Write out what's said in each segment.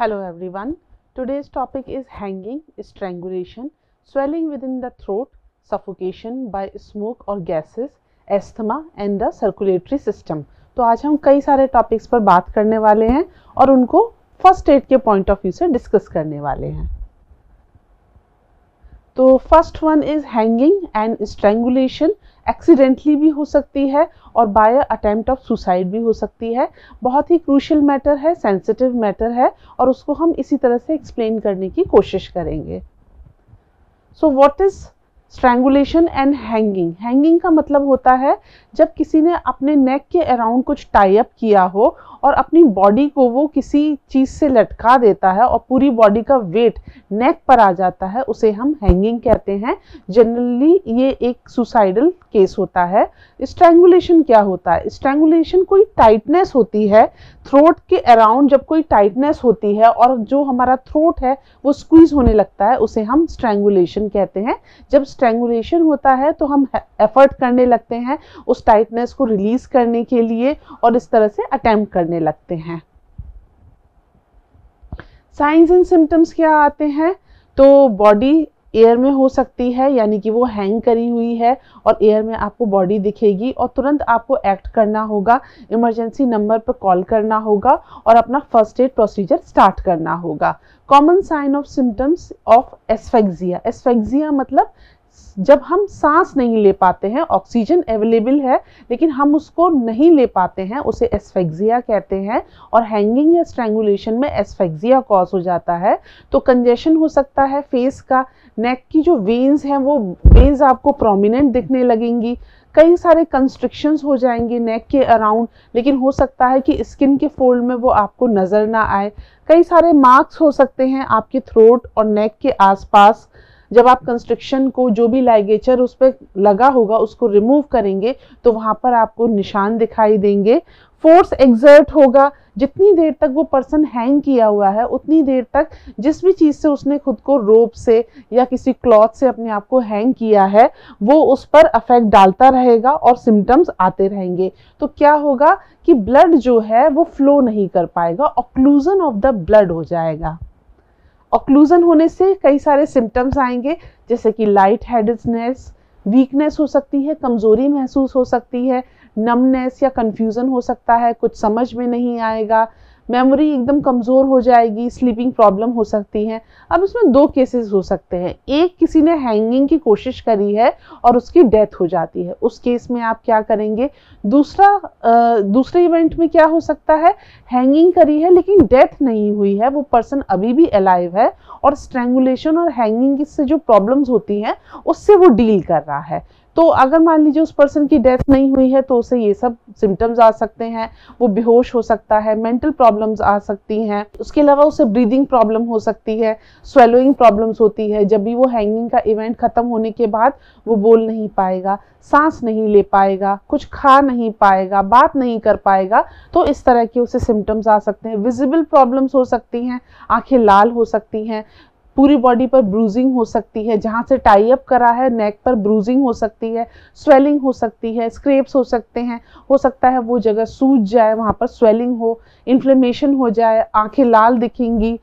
Hello everyone. Today's topic is hanging, strangulation, swelling within the throat, suffocation by smoke or gases, asthma and the circulatory system. तो आज हम कई सारे topics पर बात करने वाले हैं और उनको फर्स्ट एड के पॉइंट ऑफ व्यू से डिस्कस करने वाले हैं। तो first one is hanging and strangulation. Accidentally भी हो सकती है और बाय अटेम्प्ट ऑफ सुसाइड भी हो सकती है। बहुत ही क्रूशियल मैटर है, सेंसिटिव मैटर है और उसको हम इसी तरह से एक्सप्लेन करने की कोशिश करेंगे। So what is strangulation and hanging? Hanging का मतलब होता है जब किसी ने अपने नेक के अराउंड कुछ टाई अप किया हो और अपनी बॉडी को वो किसी चीज से लटका देता है और पूरी बॉडी का वेट नेक पर आ जाता है, उसे हम हैंगिंग कहते हैं। जनरली ये एक सुसाइडल केस होता है। स्ट्रैंगुलेशन क्या होता है? स्ट्रैंगुलेशन कोई टाइटनेस होती है थ्रोट के अराउंड। जब कोई टाइटनेस होती है और जो हमारा थ्रोट है वो स्क्वीज होने लगता है, उसे हम स्ट्रैंगुलेशन कहते हैं। जब स्ट्रैंगुलेशन होता है तो हम एफर्ट करने लगते हैं उस टाइटनेस को रिलीज करने के लिए और इस तरह से अटेम्प्ट करने लगते हैं। साइंस एंड सिम्टम्स क्या आते हैं? तो बॉडी एयर में हो सकती है, यानी कि वो हैंग करी हुई है और एयर में आपको बॉडी दिखेगी और तुरंत आपको एक्ट करना होगा, इमरजेंसी नंबर पर कॉल करना होगा और अपना फर्स्ट एड प्रोसीजर स्टार्ट करना होगा। Common sign of symptoms of asphyxia. Asphyxia मतलब जब हम सांस नहीं ले पाते हैं, ऑक्सीजन अवेलेबल है लेकिन हम उसको नहीं ले पाते हैं, उसे एस्फेक्सिया कहते हैं। और हैंगिंग या स्ट्रैंगुलेशन में एस्फेक्सिया कॉज हो जाता है। तो कंजेशन हो सकता है फेस का, नेक की जो वेन्स हैं वो वेन्स आपको प्रोमिनेंट दिखने लगेंगी, कई सारे कंस्ट्रिक्शंस हो जाएंगे नेक के अराउंड, लेकिन हो सकता है कि स्किन के फोल्ड में वो आपको नज़र ना आए। कई सारे मार्क्स हो सकते हैं आपके थ्रोट और नेक के आसपास। जब आप कंस्ट्रक्शन को, जो भी लाइगेचर उस पर लगा होगा, उसको रिमूव करेंगे तो वहाँ पर आपको निशान दिखाई देंगे। फोर्स एक्सर्ट होगा। जितनी देर तक वो पर्सन हैंग किया हुआ है उतनी देर तक जिस भी चीज़ से उसने खुद को रोप से या किसी क्लॉथ से अपने आप को हैंग किया है वो उस पर अफेक्ट डालता रहेगा और सिम्टम्स आते रहेंगे। तो क्या होगा कि ब्लड जो है वो फ्लो नहीं कर पाएगा, ऑक्लूजन ऑफ द ब्लड हो जाएगा। ऑक्लूजन होने से कई सारे सिम्टम्स आएंगे, जैसे कि लाइट हेडेडनेस, वीकनेस हो सकती है, कमजोरी महसूस हो सकती है, नमनेस या कंफ्यूजन हो सकता है, कुछ समझ में नहीं आएगा, मेमोरी एकदम कमज़ोर हो जाएगी, स्लीपिंग प्रॉब्लम हो सकती है। अब इसमें दो केसेस हो सकते हैं। एक, किसी ने हैंगिंग की कोशिश करी है और उसकी डेथ हो जाती है, उस केस में आप क्या करेंगे? दूसरे इवेंट में क्या हो सकता है? हैंगिंग करी है लेकिन डेथ नहीं हुई है, वो पर्सन अभी भी अलाइव है और स्ट्रैंगुलेशन और हैंगिंग से जो प्रॉब्लम्स होती हैं उससे वो डील कर रहा है। तो अगर मान लीजिए उस पर्सन की डेथ नहीं हुई है तो उसे ये सब सिम्टम्स आ सकते हैं, वो बेहोश हो सकता है, मेंटल प्रॉब्लम्स आ सकती हैं, उसके अलावा उसे ब्रीदिंग प्रॉब्लम हो सकती है, स्वेलोइंग प्रॉब्लम्स होती है। जब भी वो हैंगिंग का इवेंट खत्म होने के बाद वो बोल नहीं पाएगा, सांस नहीं ले पाएगा, कुछ खा नहीं पाएगा, बात नहीं कर पाएगा, तो इस तरह के उसे सिम्टम्स आ सकते हैं। विजिबल प्रॉब्लम्स हो सकती हैं, आंखें लाल हो सकती हैं, पूरी बॉडी पर ब्रूजिंग हो सकती है, जहाँ से टाई अप करा है नेक पर ब्रूजिंग हो सकती है, स्वेलिंग हो सकती है, स्क्रैप्स हो सकते हैं, हो सकता है वो जगह सूज जाए, वहाँ पर स्वेलिंग हो, इन्फ्लेमेशन हो जाए, आंखें लाल दिखेंगी।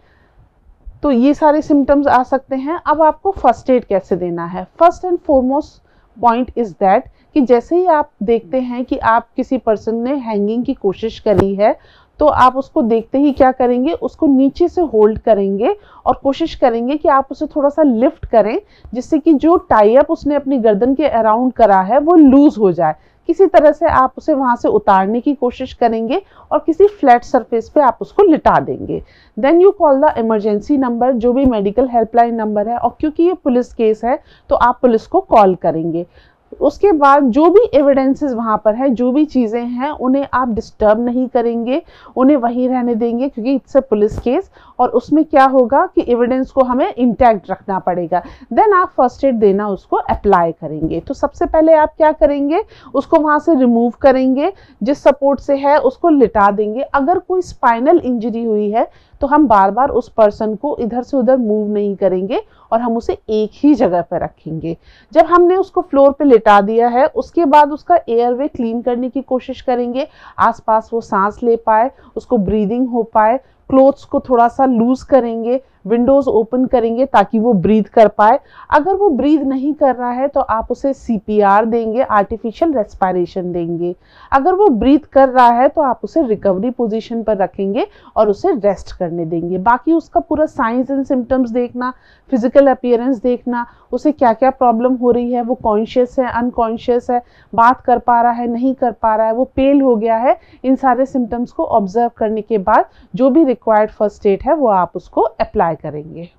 तो ये सारे सिम्टम्स आ सकते हैं। अब आपको फर्स्ट एड कैसे देना है? First and foremost point is that कि जैसे ही आप देखते हैं कि आप किसी पर्सन ने हैंगिंग की कोशिश करी है तो आप उसको देखते ही क्या करेंगे? उसको नीचे से होल्ड करेंगे और कोशिश करेंगे कि आप उसे थोड़ा सा लिफ्ट करें, जिससे कि जो टाई अप उसने अपनी गर्दन के अराउंड करा है वो लूज हो जाए। किसी तरह से आप उसे वहां से उतारने की कोशिश करेंगे और किसी फ्लैट सरफेस पे आप उसको लिटा देंगे। Then you call the emergency number, जो भी मेडिकल हेल्पलाइन नंबर है, और क्योंकि ये पुलिस केस है तो आप पुलिस को कॉल करेंगे। उसके बाद जो भी एविडेंसेस वहाँ पर हैं, जो भी चीज़ें हैं, उन्हें आप डिस्टर्ब नहीं करेंगे, उन्हें वहीं रहने देंगे, क्योंकि इट्स अ पुलिस केस और उसमें क्या होगा कि एविडेंस को हमें इंटैक्ट रखना पड़ेगा। देन आप फर्स्ट एड देना उसको अप्लाई करेंगे। तो सबसे पहले आप क्या करेंगे? उसको वहाँ से रिमूव करेंगे, जिस सपोर्ट से है उसको लिटा देंगे। अगर कोई स्पाइनल इंजरी हुई है तो हम बार बार उस पर्सन को इधर से उधर मूव नहीं करेंगे और हम उसे एक ही जगह पर रखेंगे। जब हमने उसको फ्लोर पे लिटा दिया है उसके बाद उसका एयरवे क्लीन करने की कोशिश करेंगे, आसपास वो सांस ले पाए, उसको ब्रीदिंग हो पाए, क्लोथ्स को थोड़ा सा लूज करेंगे, विंडोज ओपन करेंगे ताकि वो ब्रीथ कर पाए। अगर वो ब्रीथ नहीं कर रहा है तो आप उसे CPR देंगे, आर्टिफिशियल रेस्पिरेशन देंगे। अगर वो ब्रीथ कर रहा है तो आप उसे रिकवरी पोजीशन पर रखेंगे और उसे रेस्ट करने देंगे। बाकी उसका पूरा साइंस एंड सिम्टम्स देखना, फिजिकल अपीयरेंस देखना, उसे क्या क्या प्रॉब्लम हो रही है, वो कॉन्शियस है, अनकॉन्शियस है, बात कर पा रहा है, नहीं कर पा रहा है, वो पेल हो गया है, इन सारे सिम्टम्स को ऑब्जर्व करने के बाद जो भी रिक्वायर्ड फर्स्ट एड है वो आप उसको अप्लाई करेंगे।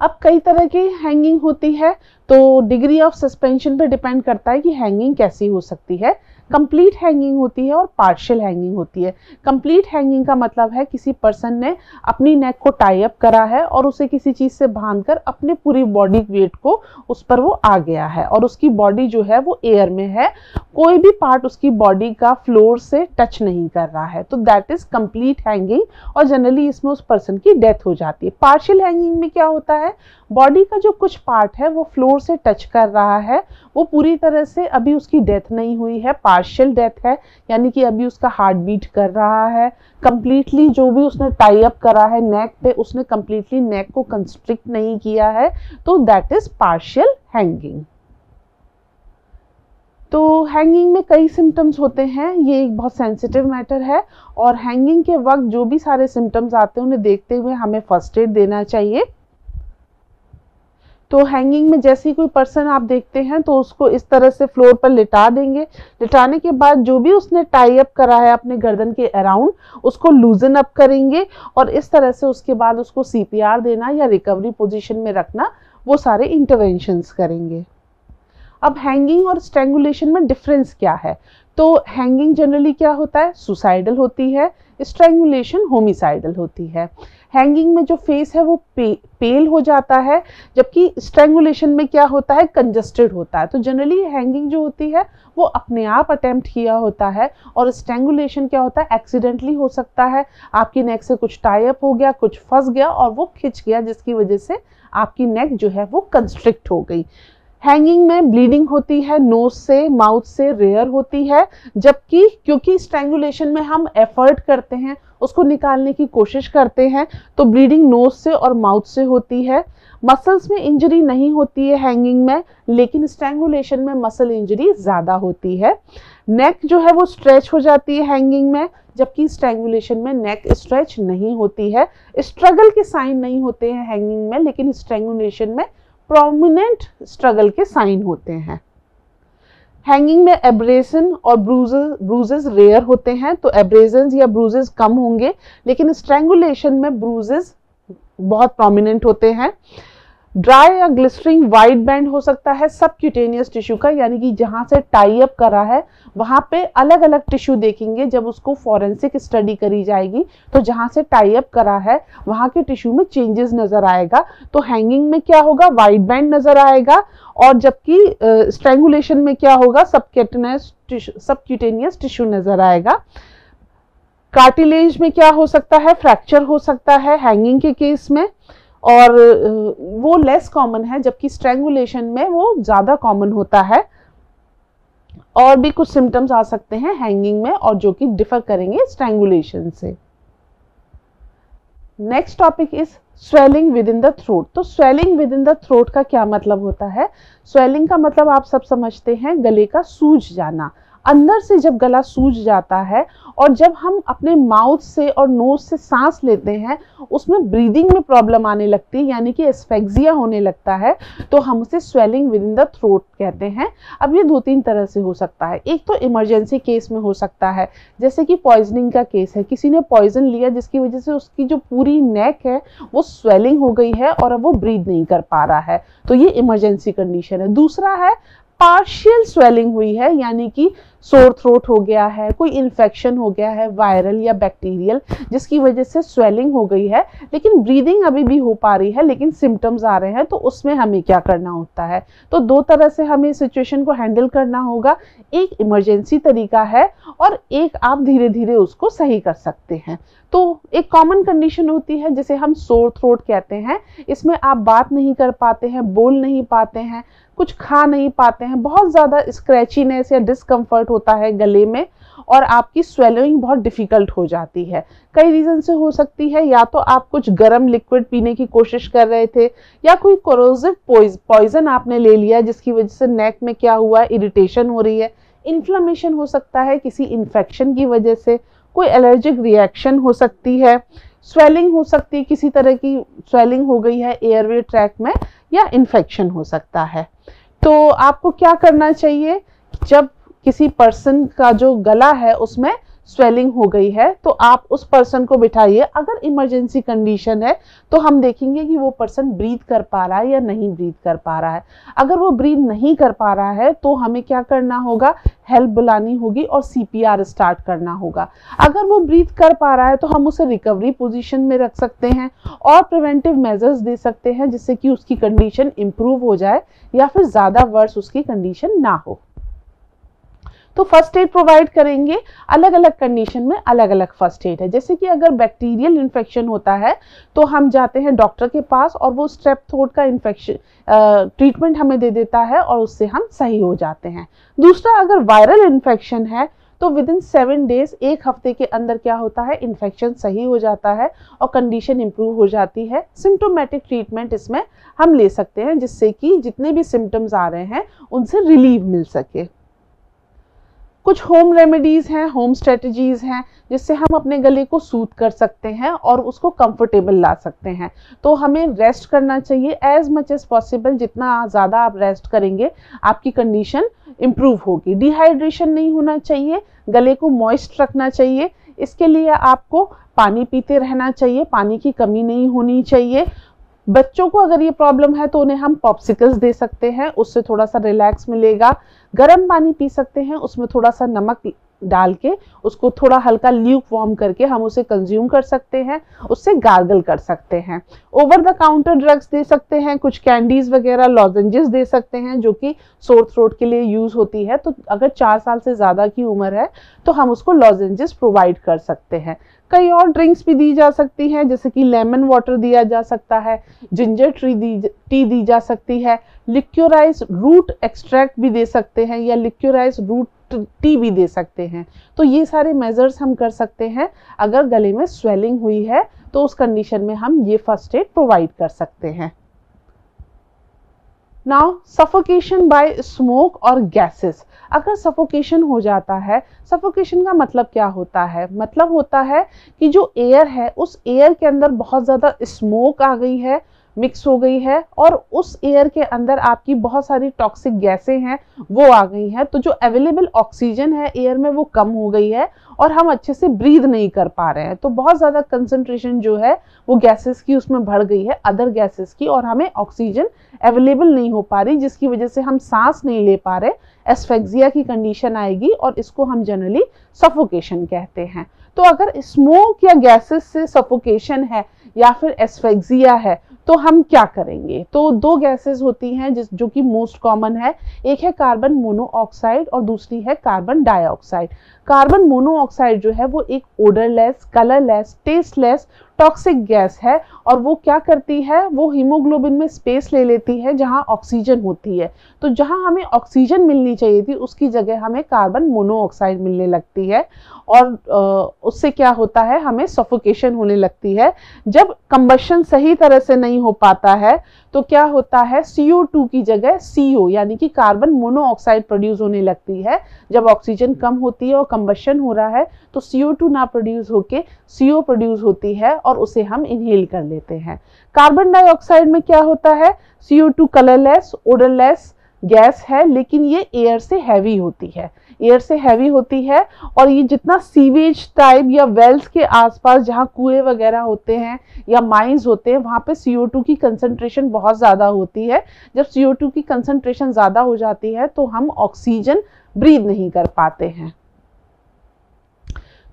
अब कई तरह की हैंगिंग होती है, तो डिग्री ऑफ सस्पेंशन पर डिपेंड करता है कि हैंगिंग कैसी हो सकती है। कंप्लीट हैंगिंग होती है और पार्शियल हैंगिंग होती है। कंप्लीट हैंगिंग का मतलब है किसी पर्सन ने अपनी नेक को टाई अप करा है और उसे किसी चीज से बांधकर अपने पूरी बॉडी वेट को उस पर वो आ गया है और उसकी बॉडी जो है वो एयर में है, कोई भी पार्ट उसकी बॉडी का फ्लोर से टच नहीं कर रहा है, तो दैट इज कंप्लीट हैंगिंग और जनरली इसमें उस पर्सन की डेथ हो जाती है। पार्शियल हैंगिंग में क्या होता है, बॉडी का जो कुछ पार्ट है वो फ्लोर से टच कर रहा है, वो पूरी तरह से अभी उसकी डेथ नहीं हुई है, पार्शियल डेथ है, यानी कि अभी उसका हार्ट बीट कर रहा है, कंप्लीटली जो भी उसने टाई अप करा है नेक पे उसने कंप्लीटली नेक को कंस्ट्रिक्ट नहीं किया है, तो दैट इज पार्शियल हैंगिंग। तो हैंगिंग में कई सिम्टम्स होते हैं, ये एक बहुत सेंसिटिव मैटर है और हैंगिंग के वक्त जो भी सारे सिम्टम्स आते हैं उन्हें देखते हुए हमें फर्स्ट एड देना चाहिए। तो हैंगिंग में जैसे ही कोई पर्सन आप देखते हैं तो उसको इस तरह से फ्लोर पर लिटा देंगे। लिटाने के बाद जो भी उसने टाई अप करा है अपने गर्दन के अराउंड उसको लूजन अप करेंगे और इस तरह से उसके बाद उसको CPR देना या रिकवरी पोजीशन में रखना, वो सारे इंटरवेंशंस करेंगे। अब हैंगिंग और स्ट्रैंगुलेशन में डिफरेंस क्या है, तो हैंगिंग जनरली क्या होता है, सुसाइडल होती है, स्ट्रैंगुलेशन होमिसाइडल होती है। हैंगिंग में जो फेस है वो पेल हो जाता है, जबकि स्ट्रैंगुलेशन में क्या होता है, कंजस्टेड होता है। तो जनरली हैंगिंग जो होती है वो अपने आप अटेम्प्ट किया होता है और स्ट्रैंगुलेशन क्या होता है, एक्सीडेंटली हो सकता है, आपकी नेक से कुछ टाई अप हो गया, कुछ फंस गया और वो खिंच गया जिसकी वजह से आपकी नेक जो है वो कंस्ट्रिक्ट हो गई। हैंगिंग में ब्लीडिंग होती है, नोज से माउथ से रेयर होती है, जबकि क्योंकि स्ट्रैंगुलेशन में हम एफर्ट करते हैं, उसको निकालने की कोशिश करते हैं, तो ब्लीडिंग नोज से और माउथ से होती है। मसल्स में इंजरी नहीं होती है हैंगिंग में, लेकिन स्ट्रैंगुलेशन में मसल इंजरी ज़्यादा होती है। नेक जो है वो स्ट्रेच हो जाती है हैंगिंग में, जबकि स्ट्रैंगुलेशन में नेक स्ट्रेच नहीं होती है। स्ट्रगल के साइन नहीं होते हैं हैंगिंग में, लेकिन स्ट्रैंगुलेशन में प्रोमिनेंट स्ट्रगल के साइन होते हैं। हैंगिंग में एब्रेशन और ब्रूजेस रेयर होते हैं, तो एब्रेजन्स या ब्रूजेस कम होंगे, लेकिन स्ट्रैंगुलेशन में ब्रूजेस बहुत प्रोमिनेंट होते हैं। ड्राई या ग्लिस्टरिंग वाइट बैंड हो सकता है सबक्यूटेनियस टिश्यू का, यानी कि जहां से टाई अप करा है वहां पे अलग अलग टिश्यू देखेंगे जब उसको फॉरेंसिक स्टडी करी जाएगी, तो जहां से टाई अप करा है वहां के टिश्यू में चेंजेस नजर आएगा। तो हैंगिंग में क्या होगा, वाइट बैंड नजर आएगा, और जबकि स्ट्रैंगुलेशन में क्या होगा, सबक्यूटेनियस टिश्यू नजर आएगा। कार्टिलेज में क्या हो सकता है, फ्रैक्चर हो सकता है हैंगिंग के केस में, और वो लेस कॉमन है, जबकि स्ट्रैंगुलेशन में वो ज़्यादा कॉमन होता है। और भी कुछ सिम्टम्स आ सकते हैं हैंगिंग में और जो कि डिफर करेंगे स्ट्रैंगुलेशन से। Next topic is swelling within the throat. तो swelling within the throat का क्या मतलब होता है, स्वेलिंग का मतलब आप सब समझते हैं गले का सूज जाना। अंदर से जब गला सूज जाता है और जब हम अपने माउथ से और नोज से सांस लेते हैं उसमें ब्रीदिंग में प्रॉब्लम आने लगती है, यानी कि एस्फेक्सिया होने लगता है, तो हम उसे swelling within the throat कहते हैं। अब ये 2-3 तरह से हो सकता है। एक तो इमरजेंसी केस में हो सकता है, जैसे कि पॉइजनिंग का केस है, किसी ने पॉइजन लिया जिसकी वजह से उसकी जो पूरी नेक है वो स्वेलिंग हो गई है और अब वो ब्रीद नहीं कर पा रहा है, तो ये इमरजेंसी कंडीशन है। दूसरा है पार्शियल स्वेलिंग हुई है, यानी कि सोर थ्रोट हो गया है, कोई इन्फेक्शन हो गया है वायरल या बैक्टीरियल, जिसकी वजह से स्वेलिंग हो गई है, लेकिन ब्रीदिंग अभी भी हो पा रही है, लेकिन सिम्टम्स आ रहे हैं, तो उसमें हमें क्या करना होता है। तो 2 तरह से हमें सिचुएशन को हैंडल करना होगा, एक इमरजेंसी तरीका है और एक आप धीरे धीरे उसको सही कर सकते हैं। तो एक कॉमन कंडीशन होती है जिसे हम सोर थ्रोट कहते हैं, इसमें आप बात नहीं कर पाते हैं, बोल नहीं पाते हैं, कुछ खा नहीं पाते हैं, बहुत ज़्यादा स्क्रैचीनेस या डिस्कम्फर्ट होता है गले में और आपकी स्वेलिंग बहुत डिफिकल्ट हो जाती है। कई रीजन से हो सकती है, या तो आप कुछ गर्म लिक्विड पीने की कोशिश कर रहे थे, या कोई कोरोसिव पॉइजन आपने ले लिया जिसकी वजह से नेक में क्या हुआ, इरिटेशन हो रही है, इन्फ्लेमेशन हो सकता है किसी इन्फेक्शन की वजह से, कोई एलर्जिक रिएक्शन हो सकती है, स्वेलिंग हो सकती है, किसी तरह की स्वेलिंग हो गई है एयरवे ट्रैक में, या इन्फेक्शन हो सकता है। तो आपको क्या करना चाहिए, जब किसी पर्सन का जो गला है उसमें स्वेलिंग हो गई है तो आप उस पर्सन को बिठाइए। अगर इमरजेंसी कंडीशन है तो हम देखेंगे कि वो पर्सन ब्रीथ कर पा रहा है या नहीं ब्रीथ कर पा रहा है। अगर वो ब्रीथ नहीं कर पा रहा है तो हमें क्या करना होगा, हेल्प बुलानी होगी और CPR स्टार्ट करना होगा। अगर वो ब्रीथ कर पा रहा है तो हम उसे रिकवरी पोजीशन में रख सकते हैं और प्रिवेंटिव मेजर्स दे सकते हैं जिससे कि उसकी कंडीशन इंप्रूव हो जाए या फिर ज़्यादा वर्स उसकी कंडीशन ना हो। तो फर्स्ट एड प्रोवाइड करेंगे। अलग अलग कंडीशन में अलग अलग फर्स्ट एड है। जैसे कि अगर बैक्टीरियल इन्फेक्शन होता है तो हम जाते हैं डॉक्टर के पास और वो स्ट्रेप थ्रोट का इन्फेक्शन ट्रीटमेंट हमें दे देता है और उससे हम सही हो जाते हैं। दूसरा, अगर वायरल इन्फेक्शन है तो विदिन 7 डेज, 1 हफ्ते के अंदर क्या होता है, इन्फेक्शन सही हो जाता है और कंडीशन इंप्रूव हो जाती है। सिम्टोमेटिक ट्रीटमेंट इसमें हम ले सकते हैं जिससे कि जितने भी सिम्टम्स आ रहे हैं उनसे रिलीफ मिल सके। कुछ होम रेमेडीज हैं, होम स्ट्रेटजीज हैं जिससे हम अपने गले को सूद कर सकते हैं और उसको कंफर्टेबल ला सकते हैं। तो हमें रेस्ट करना चाहिए एज मच एज पॉसिबल। जितना ज़्यादा आप रेस्ट करेंगे आपकी कंडीशन इंप्रूव होगी। डिहाइड्रेशन नहीं होना चाहिए, गले को मॉइस्ट रखना चाहिए। इसके लिए आपको पानी पीते रहना चाहिए, पानी की कमी नहीं होनी चाहिए। बच्चों को अगर ये प्रॉब्लम है तो उन्हें हम पॉप्सिकल्स दे सकते हैं, उससे थोड़ा सा रिलैक्स मिलेगा। गर्म पानी पी सकते हैं, उसमें थोड़ा सा नमक डाल के उसको थोड़ा हल्का ल्यूक वार्म करके हम उसे कंज्यूम कर सकते हैं, उससे गार्गल कर सकते हैं। Over the counter drugs they सकते हैं, कुछ कैंडीज वगैरह, लॉजेंजेस दे सकते हैं जो कि सोर थ्रोट के लिए यूज होती है। तो अगर 4 साल से ज़्यादा की उम्र है तो हम उसको लॉजेंजेस प्रोवाइड कर सकते हैं। कई और ड्रिंक्स भी दी जा सकती हैं, जैसे कि लेमन वाटर दिया जा सकता है, जिंजर टी दी जा सकती है, लिक्योराइज रूट एक्सट्रैक्ट भी दे सकते हैं या लिक्योराइज रूट टी भी दे सकते हैं। तो ये सारे मेजर्स हम कर सकते हैं। अगर गले में स्वेलिंग हुई है तो उस कंडीशन में हम ये फर्स्ट एड प्रोवाइड कर सकते हैं। नाउ सफोकेशन बाय स्मोक और गैसेस। अगर सफोकेशन हो जाता है, सफोकेशन का मतलब क्या होता है, मतलब होता है कि जो एयर है उस एयर के अंदर बहुत ज़्यादा स्मोक आ गई है, मिक्स हो गई है और उस एयर के अंदर आपकी बहुत सारी टॉक्सिक गैसें हैं वो आ गई हैं। तो जो अवेलेबल ऑक्सीजन है एयर में वो कम हो गई है और हम अच्छे से ब्रीथ नहीं कर पा रहे हैं। तो बहुत ज़्यादा कंसंट्रेशन जो है वो गैसेस की उसमें बढ़ गई है, अदर गैसेस की, और हमें ऑक्सीजन अवेलेबल नहीं हो पा रही जिसकी वजह से हम सांस नहीं ले पा रहे। एस्फेक्सिया की कंडीशन आएगी और इसको हम जनरली सफोकेशन कहते हैं। तो अगर स्मोक या गैसेस से सफोकेशन है या फिर एस्फेक्सिया है तो हम क्या करेंगे। तो 2 गैसेस होती हैं जो कि मोस्ट कॉमन है। एक है कार्बन मोनोऑक्साइड और दूसरी है कार्बन डाइऑक्साइड। कार्बन मोनोऑक्साइड जो है वो एक odourless, colourless, tasteless toxic gas है और वो क्या करती है, वो हीमोग्लोबिन में स्पेस ले लेती है जहां ऑक्सीजन होती है। तो जहां हमें ऑक्सीजन मिलनी चाहिए थी उसकी जगह हमें कार्बन मोनोऑक्साइड मिलने लगती है और उससे क्या होता है, हमें सफोकेशन होने लगती है। जब कंबशन सही तरह से नहीं हो पाता है तो क्या होता है, CO2 की जगह CO यानी कि कार्बन मोनोऑक्साइड प्रोड्यूस होने लगती है। जब ऑक्सीजन कम होती है और कंबशन हो रहा है तो CO2 ना प्रोड्यूस होके CO प्रोड्यूस होती है और उसे हम इनहेल कर लेते हैं। कार्बन डाइऑक्साइड में क्या होता है, CO2 कलरलेस, ओडरलेस गैस है लेकिन ये एयर से हैवी होती है, एयर से हैवी होती है और ये जितना सीवेज टाइप या वेल्स के आसपास जहाँ कुएं वगैरह होते हैं या माइंस होते हैं वहाँ पे CO2 की कंसंट्रेशन बहुत ज़्यादा होती है। जब CO2 की कंसंट्रेशन ज़्यादा हो जाती है तो हम ऑक्सीजन ब्रीथ नहीं कर पाते हैं।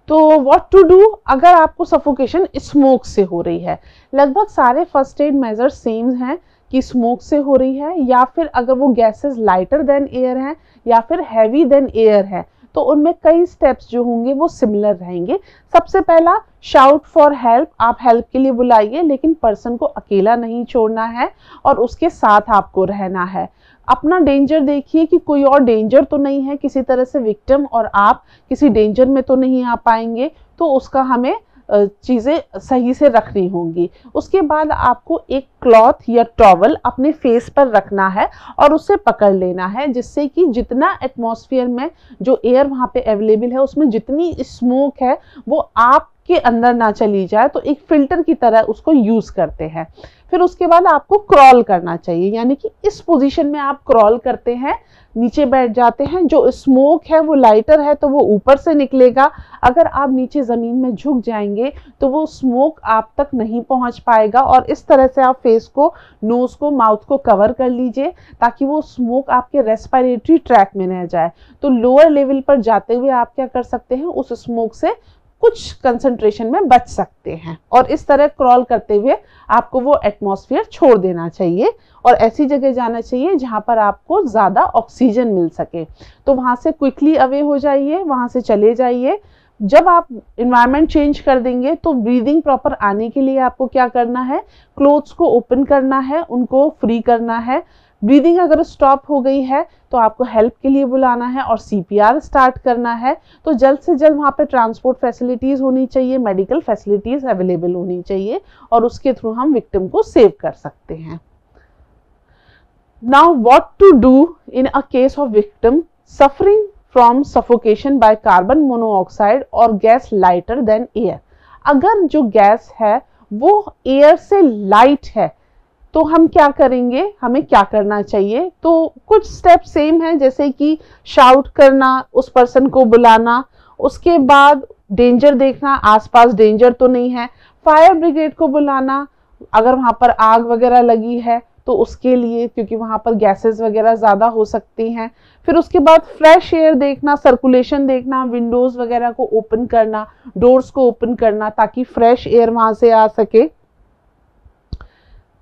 तो व्हाट टू डू अगर आपको सफोकेशन स्मोक से हो रही है। लगभग सारे फर्स्ट एड मेजर्स सेम हैं कि स्मोक से हो रही है या फिर अगर वो गैसेस लाइटर देन एयर हैं या फिर हैवी देन एयर है तो उनमें कई स्टेप्स जो होंगे वो सिमिलर रहेंगे। सबसे पहला, शाउट फॉर हेल्प। आप हेल्प के लिए बुलाइए लेकिन पर्सन को अकेला नहीं छोड़ना है और उसके साथ आपको रहना है। अपना डेंजर देखिए कि कोई और डेंजर तो नहीं है, किसी तरह से विक्टिम और आप किसी डेंजर में तो नहीं आ पाएंगे, तो उसका हमें चीज़ें सही से रखनी होंगी। उसके बाद आपको एक क्लॉथ या टॉवल अपने फेस पर रखना है और उसे पकड़ लेना है, जिससे कि जितना एटमॉस्फेयर में जो एयर वहाँ पे अवेलेबल है उसमें जितनी स्मोक है वो आपके अंदर ना चली जाए, तो एक फिल्टर की तरह उसको यूज़ करते हैं। फिर उसके बाद आपको क्रॉल करना चाहिए, यानी कि इस पोजीशन में आप क्रॉल करते हैं, नीचे बैठ जाते हैं। जो स्मोक है वो लाइटर है तो वो ऊपर से निकलेगा, अगर आप नीचे ज़मीन में झुक जाएंगे तो वो स्मोक आप तक नहीं पहुंच पाएगा। और इस तरह से आप फेस को, नोज़ को, माउथ को कवर कर लीजिए ताकि वो स्मोक आपके रेस्पिरेटरी ट्रैक में न जाए। तो लोअर लेवल पर जाते हुए आप क्या कर सकते हैं, उस स्मोक से कुछ कंसंट्रेशन में बच सकते हैं। और इस तरह क्रॉल करते हुए आपको वो एटमॉस्फेयर छोड़ देना चाहिए और ऐसी जगह जाना चाहिए जहां पर आपको ज़्यादा ऑक्सीजन मिल सके। तो वहां से क्विकली अवे हो जाइए, वहां से चले जाइए। जब आप इन्वायरमेंट चेंज कर देंगे तो ब्रीदिंग प्रॉपर आने के लिए आपको क्या करना है, क्लोथ्स को ओपन करना है, उनको फ्री करना है। ब्रीदिंग अगर स्टॉप हो गई है तो आपको हेल्प के लिए बुलाना है और CPR स्टार्ट करना है। तो जल्द से जल्द वहाँ पे ट्रांसपोर्ट फैसिलिटीज़ होनी चाहिए, मेडिकल फैसिलिटीज़ अवेलेबल होनी चाहिए और उसके थ्रू हम विक्टिम को सेव कर सकते हैं। Now what to do in a case of victim suffering from suffocation by carbon monoxide और गैस लाइटर देन एयर। अगर जो गैस है वो एयर से लाइट है तो हम क्या करेंगे, हमें क्या करना चाहिए। तो कुछ स्टेप सेम है, जैसे कि शाउट करना, उस पर्सन को बुलाना, उसके बाद डेंजर देखना, आसपास डेंजर तो नहीं है, फायर ब्रिगेड को बुलाना अगर वहाँ पर आग वगैरह लगी है तो उसके लिए, क्योंकि वहाँ पर गैसेस वगैरह ज़्यादा हो सकती हैं। फिर उसके बाद फ्रेश एयर देखना, सर्कुलेशन देखना, विंडोज़ वगैरह को ओपन करना, डोर्स को ओपन करना ताकि फ्रेश एयर वहाँ से आ सके।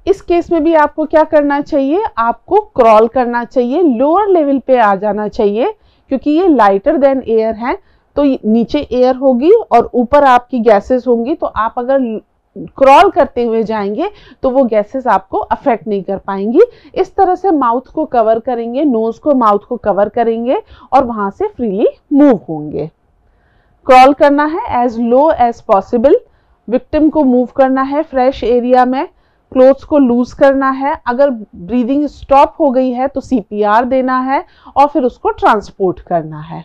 इस केस में भी आपको क्या करना चाहिए, आपको क्रॉल करना चाहिए, लोअर लेवल पे आ जाना चाहिए, क्योंकि ये लाइटर देन एयर है तो नीचे एयर होगी और ऊपर आपकी गैसेस होंगी। तो आप अगर क्रॉल करते हुए जाएंगे तो वो गैसेस आपको अफेक्ट नहीं कर पाएंगी। इस तरह से माउथ को कवर करेंगे, नोज को, माउथ को कवर करेंगे और वहां से फ्रीली मूव होंगे। क्रॉल करना है as low as possible, victim को मूव करना है फ्रेश एरिया में, क्लोथ्स को लूज करना है, अगर ब्रीदिंग स्टॉप हो गई है तो CPR देना है और फिर उसको ट्रांसपोर्ट करना है।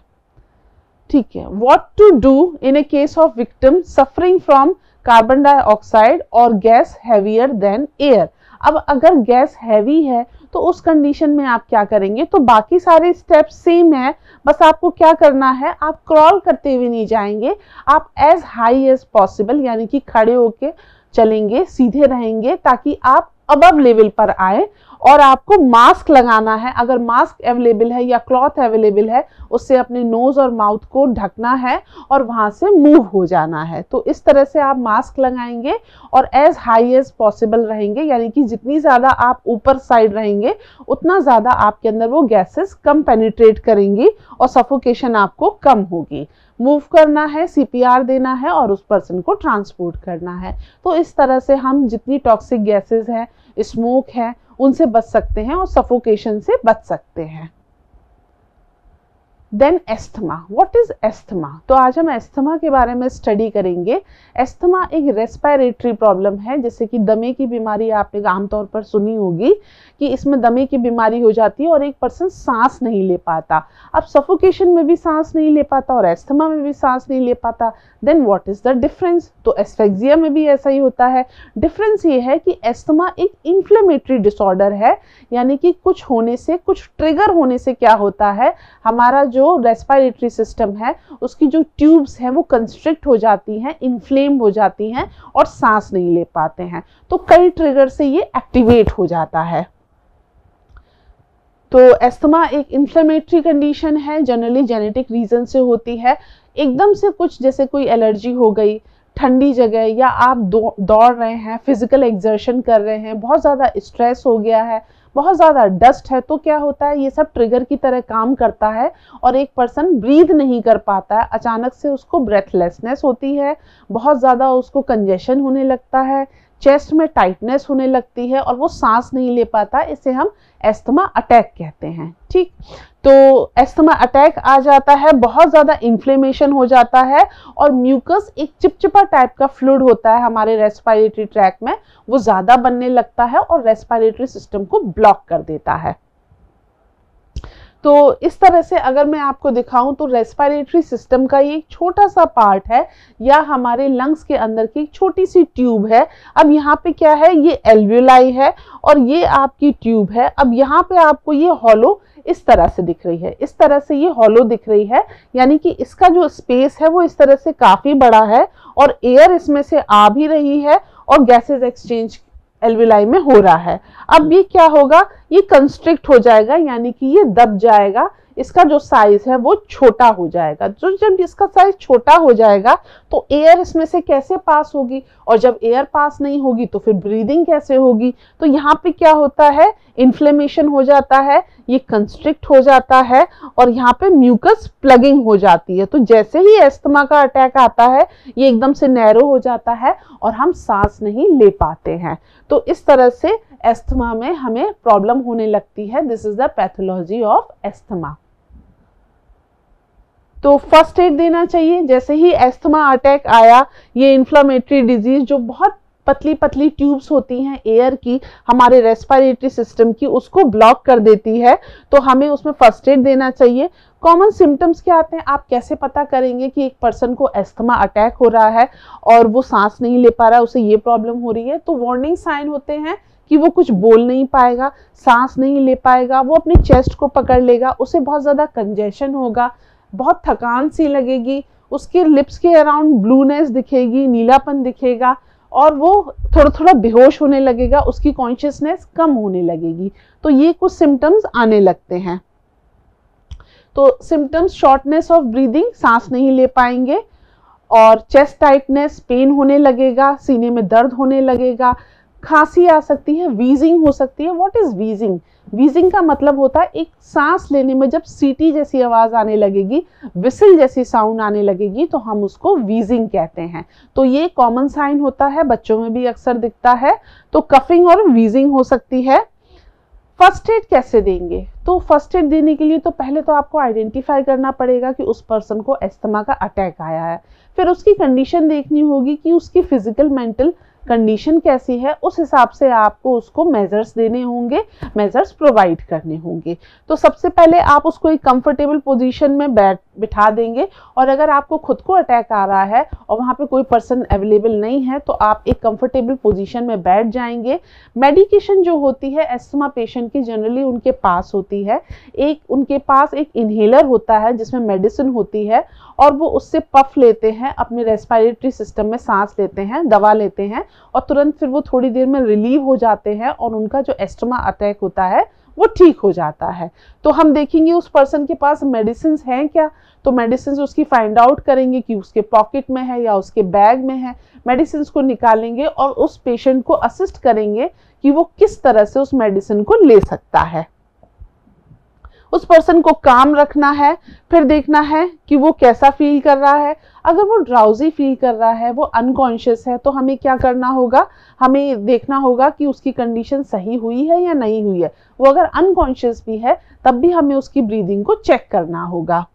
ठीक है, what to do in a case of victim suffering from carbon dioxide और गैस हैवियर देन एयर। अब अगर गैस हैवी है तो उस कंडीशन में आप क्या करेंगे, तो बाकी सारे स्टेप्स सेम है, बस आपको क्या करना है, आप क्रॉल करते हुए नहीं जाएंगे, आप एज हाई एज पॉसिबल यानी कि खड़े होके चलेंगे, सीधे रहेंगे ताकि आप अबव लेवल पर आए। और आपको मास्क लगाना है, अगर मास्क अवेलेबल है या क्लॉथ अवेलेबल है उससे अपने नोज और माउथ को ढकना है और वहां से मूव हो जाना है। तो इस तरह से आप मास्क लगाएंगे और एज हाई एज पॉसिबल रहेंगे, यानी कि जितनी ज़्यादा आप ऊपर साइड रहेंगे उतना ज़्यादा आपके अंदर वो गैसेस कम पेनिट्रेट करेंगी और सफोकेशन आपको कम होगी। मूव करना है, CPR देना है और उस पर्सन को ट्रांसपोर्ट करना है। तो इस तरह से हम जितनी टॉक्सिक गैसेस हैं, स्मोक है, उनसे बच सकते हैं और सफोकेशन से बच सकते हैं। Then asthma, what is asthma. तो आज हम एस्थमा के बारे में स्टडी करेंगे। एस्थमा एक रेस्पिरेटरी प्रॉब्लम है, जैसे कि दमे की बीमारी आपने आमतौर पर सुनी होगी कि इसमें दमे की बीमारी हो जाती है और एक पर्सन सांस नहीं ले पाता। अब सफोकेशन में भी सांस नहीं ले पाता और एस्थमा में भी सांस नहीं ले पाता, then what is the difference. तो एस्फेक्सिया में भी ऐसा ही होता है। डिफरेंस ये है कि एस्थमा एक इन्फ्लेमेटरी डिसऑर्डर है, यानी कि कुछ होने से, कुछ ट्रिगर होने से क्या होता है, हमारा जो रेस्पिरेटरी सिस्टम है उसकी जो ट्यूब्स हैं वो कंस्ट्रिक्ट हो जाती हैं, इन्फ्लेम हो जाती हैं और सांस नहीं ले पाते हैं। तो कई ट्रिगर से ये एक्टिवेट हो जाता है। तो एस्थमा एक इन्फ्लेमेटरी कंडीशन है, जनरली जेनेटिक रीजन से होती है। एकदम से कुछ, जैसे कोई एलर्जी हो गई, ठंडी जगह, या आप दौड़ रहे हैं, फिजिकल एक्सर्शन कर रहे हैं, बहुत ज़्यादा स्ट्रेस हो गया है, बहुत ज़्यादा डस्ट है, तो क्या होता है, ये सब ट्रिगर की तरह काम करता है और एक पर्सन ब्रीथ नहीं कर पाता है। अचानक से उसको ब्रेथलेसनेस होती है, बहुत ज़्यादा उसको कंजेशन होने लगता है, चेस्ट में टाइटनेस होने लगती है और वो सांस नहीं ले पाता, इसे हम एस्थमा अटैक कहते हैं। ठीक, तो एस्थमा अटैक आ जाता है, बहुत ज़्यादा इन्फ्लेमेशन हो जाता है और म्यूकस एक चिपचिपा टाइप का फ्लूइड होता है हमारे रेस्पिरेटरी ट्रैक में, वो ज़्यादा बनने लगता है और रेस्पिरेटरी सिस्टम को ब्लॉक कर देता है। तो इस तरह से अगर मैं आपको दिखाऊं तो रेस्पिरेटरी सिस्टम का ये छोटा सा पार्ट है या हमारे लंग्स के अंदर की छोटी सी ट्यूब है। अब यहाँ पे क्या है, ये एल्वियोलाई है और ये आपकी ट्यूब है। अब यहाँ पे आपको ये हॉलो इस तरह से दिख रही है, इस तरह से ये हॉलो दिख रही है, यानी कि इसका जो स्पेस है वो इस तरह से काफी बड़ा है और एयर इसमें से आ भी रही है और गैसेज एक्सचेंज एल्वियोलाई में हो रहा है। अब ये क्या होगा, ये कंस्ट्रिक्ट हो जाएगा, यानी कि ये दब जाएगा, इसका जो साइज है वो छोटा हो जाएगा। जो जब इसका साइज छोटा हो जाएगा तो एयर इसमें से कैसे पास होगी, और जब एयर पास नहीं होगी तो फिर ब्रीदिंग कैसे होगी। तो यहाँ पे क्या होता है, इन्फ्लेमेशन हो जाता है, ये कंस्ट्रिक्ट हो जाता है और यहाँ पे म्यूकस प्लगिंग हो जाती है। तो जैसे ही एस्थमा का अटैक आता है ये एकदम से नैरो हो जाता है और हम सांस नहीं ले पाते हैं। तो इस तरह से एस्थमा में हमें प्रॉब्लम होने लगती है। This is the pathology of asthma. तो फर्स्ट एड देना चाहिए जैसे ही एस्थमा अटैक आया। ये इन्फ्लामेटरी डिजीज जो बहुत पतली पतली ट्यूब्स होती हैं एयर की हमारे रेस्पिरेटरी सिस्टम की, उसको ब्लॉक कर देती है, तो हमें उसमें फर्स्ट एड देना चाहिए। कॉमन सिम्टम्स क्या आते हैं, आप कैसे पता करेंगे कि एक पर्सन को एस्थमा अटैक हो रहा है और वो सांस नहीं ले पा रहा है, उसे ये प्रॉब्लम हो रही है। तो वार्निंग साइन होते हैं कि वो कुछ बोल नहीं पाएगा, सांस नहीं ले पाएगा, वो अपने चेस्ट को पकड़ लेगा, उसे बहुत ज़्यादा कंजेशन होगा, बहुत थकान सी लगेगी, उसके लिप्स के अराउंड ब्लूनेस दिखेगी, नीलापन दिखेगा और वो थोड़ा थोड़ा बेहोश होने लगेगा, उसकी कॉन्शियसनेस कम होने लगेगी। तो ये कुछ सिम्टम्स आने लगते हैं। तो सिम्टम्स शॉर्टनेस ऑफ ब्रीदिंग, सांस नहीं ले पाएंगे, और चेस्ट टाइटनेस, पेन होने लगेगा, सीने में दर्द होने लगेगा, खांसी आ सकती है, वीजिंग हो सकती है। What is wheezing? वीजिंग का मतलब होता है एक सांस लेने में जब सीटी जैसी आवाज आने लगेगी, विसल जैसी साउंड आने लगेगी, तो हम उसको वीजिंग कहते हैं। तो ये कॉमन साइन होता है, बच्चों में भी अक्सर दिखता है। तो कफिंग और वीजिंग हो सकती है। फर्स्ट एड कैसे देंगे? तो फर्स्ट एड देने के लिए तो पहले तो आपको आइडेंटिफाई करना पड़ेगा कि उस पर्सन को एस्थमा का अटैक आया है। फिर उसकी कंडीशन देखनी होगी कि उसकी फिजिकल मेंटल कंडीशन कैसी है, उस हिसाब से आपको उसको मेजर्स देने होंगे, मेजर्स प्रोवाइड करने होंगे। तो सबसे पहले आप उसको एक कंफर्टेबल पोजीशन में बिठा देंगे, और अगर आपको खुद को अटैक आ रहा है और वहाँ पे कोई पर्सन अवेलेबल नहीं है तो आप एक कंफर्टेबल पोजीशन में बैठ जाएंगे। मेडिकेशन जो होती है एस्थमा पेशेंट की जनरली उनके पास होती है, उनके पास एक इन्हेलर होता है जिसमें मेडिसिन होती है और वो उससे पफ लेते हैं, अपने रेस्पिरेटरी सिस्टम में सांस लेते हैं, दवा लेते हैं और तुरंत फिर वो थोड़ी देर में रिलीव हो जाते हैं और उनका जो एस्थमा अटैक होता है वो ठीक हो जाता है। तो हम देखेंगे उस पर्सन के पास मेडिसिन हैं क्या, तो मेडिसिन उसकी फाइंड आउट करेंगे कि उसके पॉकेट में है या उसके बैग में है। मेडिसिन को निकालेंगे और उस पेशेंट को असिस्ट करेंगे कि वो किस तरह से उस मेडिसिन को ले सकता है। उस पर्सन को काम रखना है, फिर देखना है कि वो कैसा फील कर रहा है। अगर वो ड्राउजी फील कर रहा है, वो अनकॉन्शियस है, तो हमें क्या करना होगा, हमें देखना होगा कि उसकी कंडीशन सही हुई है या नहीं हुई है। वो अगर अनकॉन्शियस भी है तब भी हमें उसकी ब्रीदिंग को चेक करना होगा।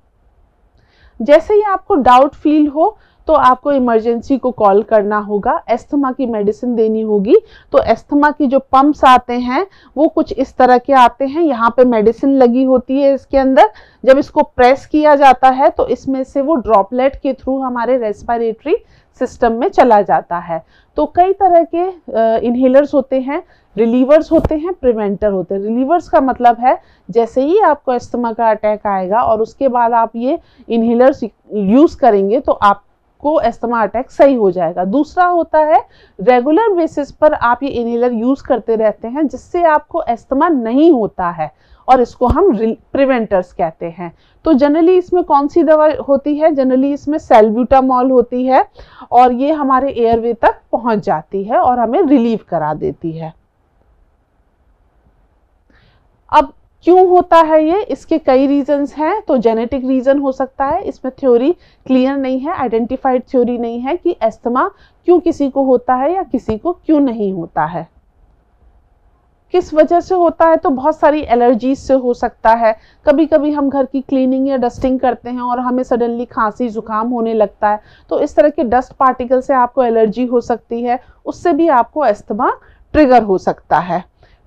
जैसे ही आपको डाउट फील हो तो आपको इमरजेंसी को कॉल करना होगा, एस्थमा की मेडिसिन देनी होगी। तो एस्थमा की जो पंप्स आते हैं वो कुछ इस तरह के आते हैं, यहाँ पे मेडिसिन लगी होती है इसके अंदर। जब इसको प्रेस किया जाता है तो इसमें से वो ड्रॉपलेट के थ्रू हमारे रेस्पिरेटरी सिस्टम में चला जाता है। तो कई तरह के इन्हेलर्स होते हैं, रिलीवर्स होते हैं, प्रिवेंटर होते हैं। रिलीवर्स का मतलब है जैसे ही आपको एस्थमा का अटैक आएगा और उसके बाद आप ये इन्हेलर्स यूज करेंगे तो आपको एस्थमा अटैक सही हो जाएगा। दूसरा होता है रेगुलर बेसिस पर आप ये इन्हेलर यूज करते रहते हैं जिससे आपको एस्थमा नहीं होता है, और इसको हम प्रिवेंटर्स कहते हैं। तो जनरली इसमें कौन सी दवा होती है? जनरली इसमें सैल्ब्यूटामॉल होती है और ये हमारे एयरवे तक पहुंच जाती है और हमें रिलीव करा देती है। अब क्यों होता है ये? इसके कई रीजंस हैं। तो जेनेटिक रीजन हो सकता है, इसमें थ्योरी क्लियर नहीं है, आइडेंटिफाइड थ्योरी नहीं है कि अस्थमा क्यों किसी को होता है या किसी को क्यों नहीं होता है। किस वजह से होता है? तो बहुत सारी एलर्जीज से हो सकता है। कभी कभी हम घर की क्लीनिंग या डस्टिंग करते हैं और हमें सडनली खांसी जुकाम होने लगता है, तो इस तरह के डस्ट पार्टिकल से आपको एलर्जी हो सकती है, उससे भी आपको अस्थमा ट्रिगर हो सकता है।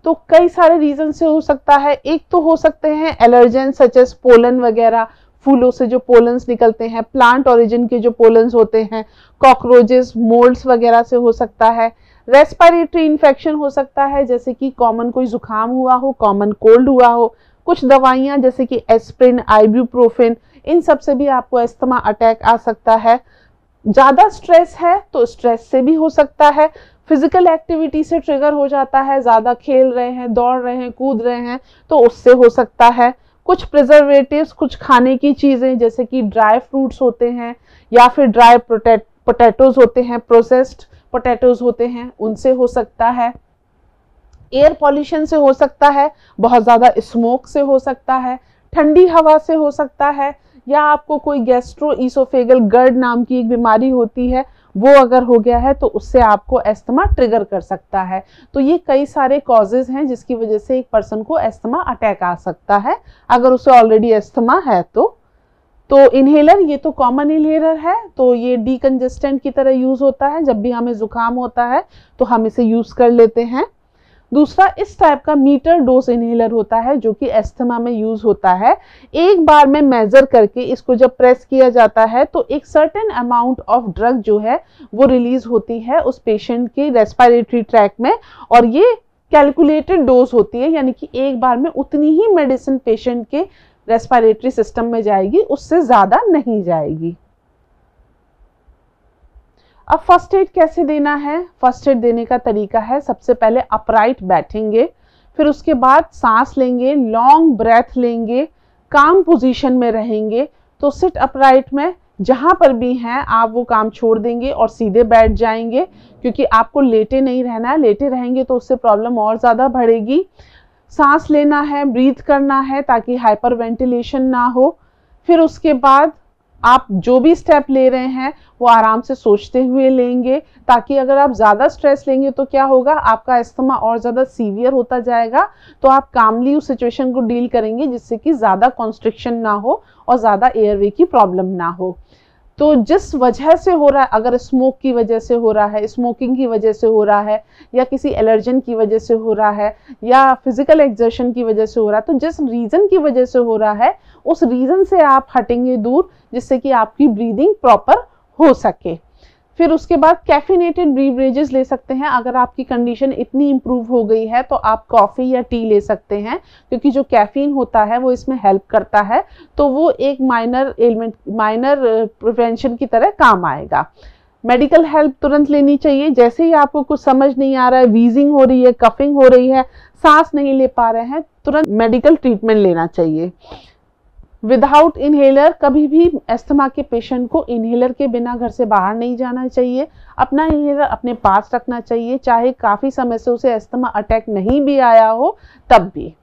तो कई सारे रीजन से हो सकता है। एक तो हो सकते हैं एलर्जेन सच एस पोलन वगैरह, फूलों से जो पोलन्स निकलते हैं, प्लांट ओरिजिन के जो पोलन्स होते हैं, कॉकरोचेस, मोल्ड्स वगैरह से हो सकता है। रेस्पिरेटरी इन्फेक्शन हो सकता है, जैसे कि कॉमन कोई जुकाम हुआ हो, कॉमन कोल्ड हुआ हो, कुछ दवाइयां जैसे कि एस्प्रिन, आइब्यूप्रोफेन, इन सब से भी आपको अस्थमा अटैक आ सकता है। ज्यादा स्ट्रेस है तो स्ट्रेस से भी हो सकता है। फिजिकल एक्टिविटी से ट्रिगर हो जाता है, ज्यादा खेल रहे हैं, दौड़ रहे हैं, कूद रहे हैं, तो उससे हो सकता है। कुछ प्रिजर्वेटिव्स, कुछ खाने की चीजें जैसे कि ड्राई फ्रूट्स होते हैं या फिर ड्राई पोटैटोज होते हैं, प्रोसेस्ड पोटैटोज होते हैं, उनसे हो सकता है। एयर पॉल्यूशन से हो सकता है, बहुत ज्यादा स्मोक से हो सकता है, ठंडी हवा से हो सकता है, या आपको कोई गैस्ट्रो ईसोफेगल गर्ड नाम की एक बीमारी होती है, वो अगर हो गया है तो उससे आपको अस्थमा ट्रिगर कर सकता है। तो ये कई सारे कॉजेज हैं जिसकी वजह से एक पर्सन को अस्थमा अटैक आ सकता है अगर उसे ऑलरेडी अस्थमा है तो इनहेलर, ये तो कॉमन इनहेलर है, तो ये डीकंजेस्टेंट की तरह यूज होता है। जब भी हमें जुकाम होता है तो हम इसे यूज कर लेते हैं। दूसरा, इस टाइप का मीटर डोज इनहेलर होता है जो कि अस्थमा में यूज होता है। एक बार में मेजर करके इसको जब प्रेस किया जाता है तो एक सर्टेन अमाउंट ऑफ ड्रग जो है वो रिलीज होती है उस पेशेंट के रेस्पिरेटरी ट्रैक में, और ये कैलकुलेटेड डोज होती है, यानी कि एक बार में उतनी ही मेडिसिन पेशेंट के रेस्पिरेटरी सिस्टम में जाएगी, उससे ज्यादा नहीं जाएगी। अब फर्स्ट एड कैसे देना है? फर्स्ट एड देने का तरीका है, सबसे पहले अपराइट बैठेंगे, फिर उसके बाद सांस लेंगे, लॉन्ग ब्रेथ लेंगे, काम पोजीशन में रहेंगे। तो सिट अपराइट में जहां पर भी हैं आप वो काम छोड़ देंगे और सीधे बैठ जाएंगे, क्योंकि आपको लेटे नहीं रहना है। लेटे रहेंगे तो उससे प्रॉब्लम और ज्यादा बढ़ेगी। सांस लेना है, ब्रीथ करना है ताकि हाइपर वेंटिलेशन ना हो। फिर उसके बाद आप जो भी स्टेप ले रहे हैं वो आराम से सोचते हुए लेंगे, ताकि अगर आप ज़्यादा स्ट्रेस लेंगे तो क्या होगा, आपका अस्थमा और ज़्यादा सीवियर होता जाएगा। तो आप कामली उस सिचुएशन को डील करेंगे जिससे कि ज़्यादा कॉन्स्ट्रिक्शन ना हो और ज़्यादा एयरवे की प्रॉब्लम ना हो। तो जिस वजह से हो रहा है, अगर स्मोक की वजह से हो रहा है, स्मोकिंग की वजह से हो रहा है, या किसी एलर्जन की वजह से हो रहा है, या फिजिकल एक्सर्शन की वजह से हो रहा है, तो जिस रीजन की वजह से हो रहा है उस रीजन से आप हटेंगे दूर, जिससे कि आपकी ब्रीदिंग प्रॉपर हो सके। फिर उसके बाद कैफिनेटेड ब्रीवरेजेस ले सकते हैं। अगर आपकी कंडीशन इतनी इंप्रूव हो गई है तो आप कॉफ़ी या टी ले सकते हैं, क्योंकि जो कैफीन होता है वो इसमें हेल्प करता है, तो वो एक माइनर एलिमेंट, माइनर प्रिवेंशन की तरह काम आएगा। मेडिकल हेल्प तुरंत लेनी चाहिए। जैसे ही आपको कुछ समझ नहीं आ रहा है, वीजिंग हो रही है, कफिंग हो रही है, सांस नहीं ले पा रहे हैं, तुरंत मेडिकल ट्रीटमेंट लेना चाहिए। विदाउट इनहेलर, कभी भी अस्थमा के पेशेंट को इनहेलर के बिना घर से बाहर नहीं जाना चाहिए। अपना इनहेलर अपने पास रखना चाहिए, चाहे काफ़ी समय से उसे अस्थमा अटैक नहीं भी आया हो तब भी।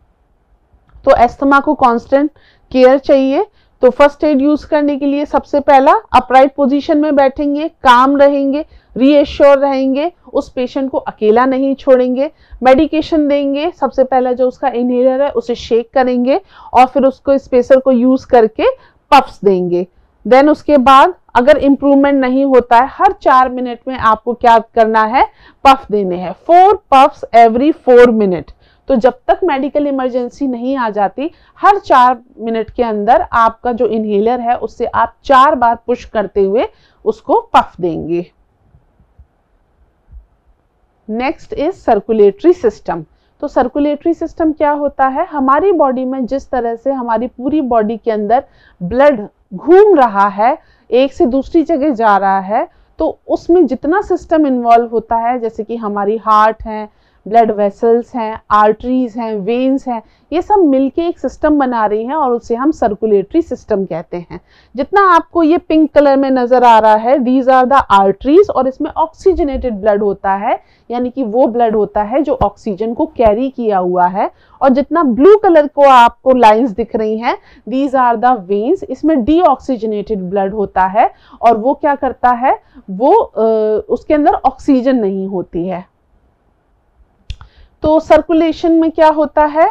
तो अस्थमा को कांस्टेंट केयर चाहिए। तो फर्स्ट एड यूज करने के लिए सबसे पहला, अपराइट पोजीशन में बैठेंगे, काम रहेंगे, रीएश्योर रहेंगे, उस पेशेंट को अकेला नहीं छोड़ेंगे। मेडिकेशन देंगे, सबसे पहला जो उसका इनहेलर है उसे शेक करेंगे और फिर उसको स्पेसर को यूज करके पफ्स देंगे। देन उसके बाद अगर इम्प्रूवमेंट नहीं होता है, हर 4 मिनट में आपको क्या करना है, पफ देने हैं, 4 पफ्स एवरी 4 मिनट। तो जब तक मेडिकल इमरजेंसी नहीं आ जाती, हर 4 मिनट के अंदर आपका जो इनहेलर है उससे आप 4 बार पुश करते हुए उसको पफ देंगे। Next is circulatory system. तो सर्कुलेटरी सिस्टम क्या होता है, हमारी बॉडी में जिस तरह से हमारी पूरी बॉडी के अंदर ब्लड घूम रहा है, एक से दूसरी जगह जा रहा है, तो उसमें जितना सिस्टम इन्वॉल्व होता है, जैसे कि हमारी हार्ट है, ब्लड वेसल्स हैं, आर्टरीज हैं, वेन्स हैं, ये सब मिलके एक सिस्टम बना रही हैं और उसे हम सर्कुलेटरी सिस्टम कहते हैं। जितना आपको ये पिंक कलर में नजर आ रहा है, दीज आर द आर्टरीज, और इसमें ऑक्सीजनेटेड ब्लड होता है, यानी कि वो ब्लड होता है जो ऑक्सीजन को कैरी किया हुआ है। और जितना ब्लू कलर को आपको लाइंस दिख रही हैं, दीज आर द वेन्स, इसमें डीऑक्सीजनेटेड ब्लड होता है और वो क्या करता है, वो उसके अंदर ऑक्सीजन नहीं होती है। तो सर्कुलेशन में क्या होता है,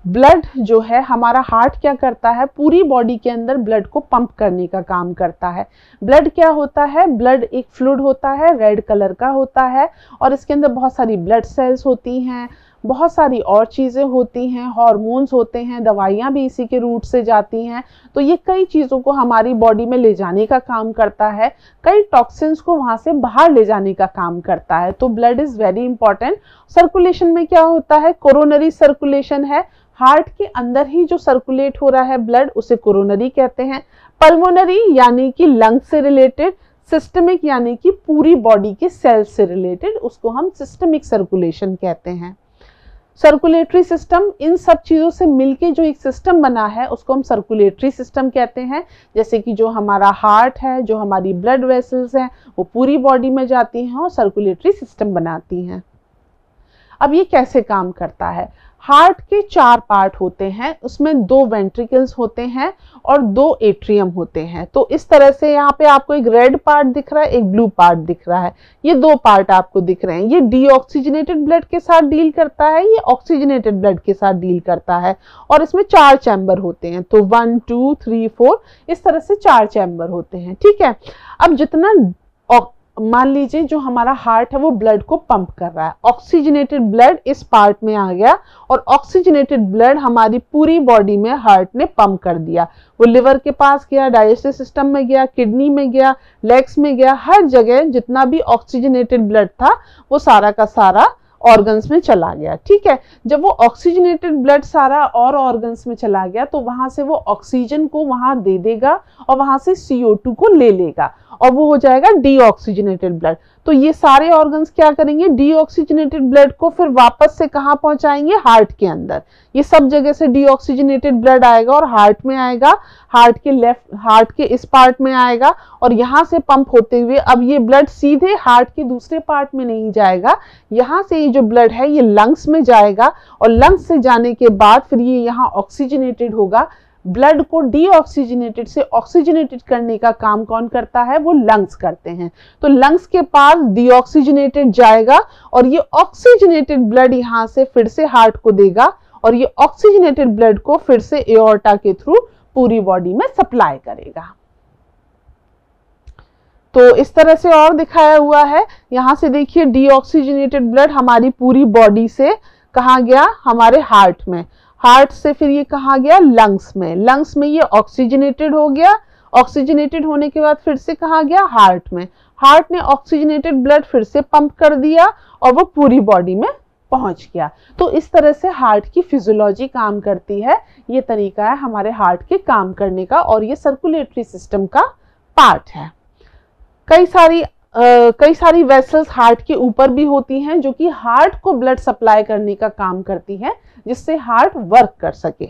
ब्लड जो है हमारा हार्ट क्या करता है, पूरी बॉडी के अंदर ब्लड को पंप करने का काम करता है। ब्लड क्या होता है, ब्लड एक फ्लूइड होता है, रेड कलर का होता है और इसके अंदर बहुत सारी ब्लड सेल्स होती हैं, बहुत सारी और चीज़ें होती हैं, हार्मोन्स होते हैं, दवाइयाँ भी इसी के रूट से जाती हैं। तो ये कई चीज़ों को हमारी बॉडी में ले जाने का काम करता है, कई टॉक्सिन्स को वहाँ से बाहर ले जाने का काम करता है। तो blood is very important. Circulation में क्या होता है, कोरोनरी सर्कुलेशन है, हार्ट के अंदर ही जो सर्कुलेट हो रहा है ब्लड, उसे कोरोनरी कहते हैं। पल्मोनरी यानी कि लंग से रिलेटेड, सिस्टमिक यानी कि पूरी बॉडी के सेल्स से रिलेटेड, उसको हम सिस्टमिक सर्कुलेशन कहते हैं। सर्कुलेटरी सिस्टम, इन सब चीज़ों से मिलके जो एक सिस्टम बना है उसको हम सर्कुलेटरी सिस्टम कहते हैं। जैसे कि जो हमारा हार्ट है, जो हमारी ब्लड वेसल्स हैं, वो पूरी बॉडी में जाती हैं और सर्कुलेटरी सिस्टम बनाती हैं। अब ये कैसे काम करता है, हार्ट के 4 पार्ट होते हैं, उसमें 2 वेंट्रिकल्स होते हैं और 2 एट्रियम होते हैं। तो इस तरह से यहाँ पे आपको एक रेड पार्ट दिख रहा है, एक ब्लू पार्ट दिख रहा है, ये 2 पार्ट आपको दिख रहे हैं। ये डीऑक्सीजनेटेड ब्लड के साथ डील करता है, ये ऑक्सीजनेटेड ब्लड के साथ डील करता है और इसमें 4 चैम्बर होते हैं। तो 1 2 3 4 इस तरह से 4 चैम्बर होते हैं, ठीक है। अब जितना मान लीजिए जो हमारा हार्ट है वो ब्लड को पंप कर रहा है, ऑक्सीजनेटेड ब्लड इस पार्ट में आ गया और ऑक्सीजनेटेड ब्लड हमारी पूरी बॉडी में हार्ट ने पंप कर दिया। वो लिवर के पास गया, डाइजेस्टिव सिस्टम में गया, किडनी में गया, लेग्स में गया, हर जगह जितना भी ऑक्सीजनेटेड ब्लड था वो सारा का सारा ऑर्गन्स में चला गया, ठीक है। जब वो ऑक्सीजनेटेड ब्लड सारा और ऑर्गन्स में चला गया तो वहां से वो ऑक्सीजन को वहां दे देगा और वहां से CO2 को ले लेगा और वो हो जाएगा डीऑक्सीजनेटेड ब्लड। तो ये सारे ऑर्गन्स क्या करेंगे, डीऑक्सीजनेटेड ब्लड को फिर वापस से कहाँ पहुंचाएंगे, हार्ट के अंदर। ये सब जगह से डीऑक्सीजनेटेड ब्लड आएगा और हार्ट में आएगा, हार्ट के इस पार्ट में आएगा और यहाँ से पंप होते हुए अब ये ब्लड सीधे हार्ट के दूसरे पार्ट में नहीं जाएगा, यहाँ से ये जो ब्लड है ये लंग्स में जाएगा और लंग्स से जाने के बाद फिर ये यहाँ ऑक्सीजनेटेड होगा। ब्लड को डीऑक्सीजनेटेड से ऑक्सीजनेटेड करने का काम कौन करता है, वो लंग्स करते हैं। तो लंग्स के पास डीऑक्सीजनेटेड जाएगा और ये ऑक्सीजनेटेड ब्लड यहाँ से फिर से हार्ट को देगा और ये ऑक्सीजनेटेड ब्लड को फिर से एओर्टा के थ्रू पूरी बॉडी में सप्लाई करेगा। तो इस तरह से और दिखाया हुआ है, यहाँ से देखिए डीऑक्सीजनेटेड ब्लड हमारी पूरी बॉडी से कहाँ गया, हमारे हार्ट में, हार्ट से फिर ये कहाँ गया, लंग्स में, लंग्स में ये ऑक्सीजनेटेड हो गया, ऑक्सीजनेटेड होने के बाद फिर से कहाँ गया, हार्ट में, हार्ट ने ऑक्सीजनेटेड ब्लड फिर से पंप कर दिया और वो पूरी बॉडी में पहुंच गया। तो इस तरह से हार्ट की फिजियोलॉजी काम करती है। ये तरीका है हमारे हार्ट के काम करने का और ये सर्कुलेटरी सिस्टम का पार्ट है। कई सारी वेसल्स हार्ट के ऊपर भी होती हैं जो कि हार्ट को ब्लड सप्लाई करने का काम करती हैं, जिससे हार्ट वर्क कर सके।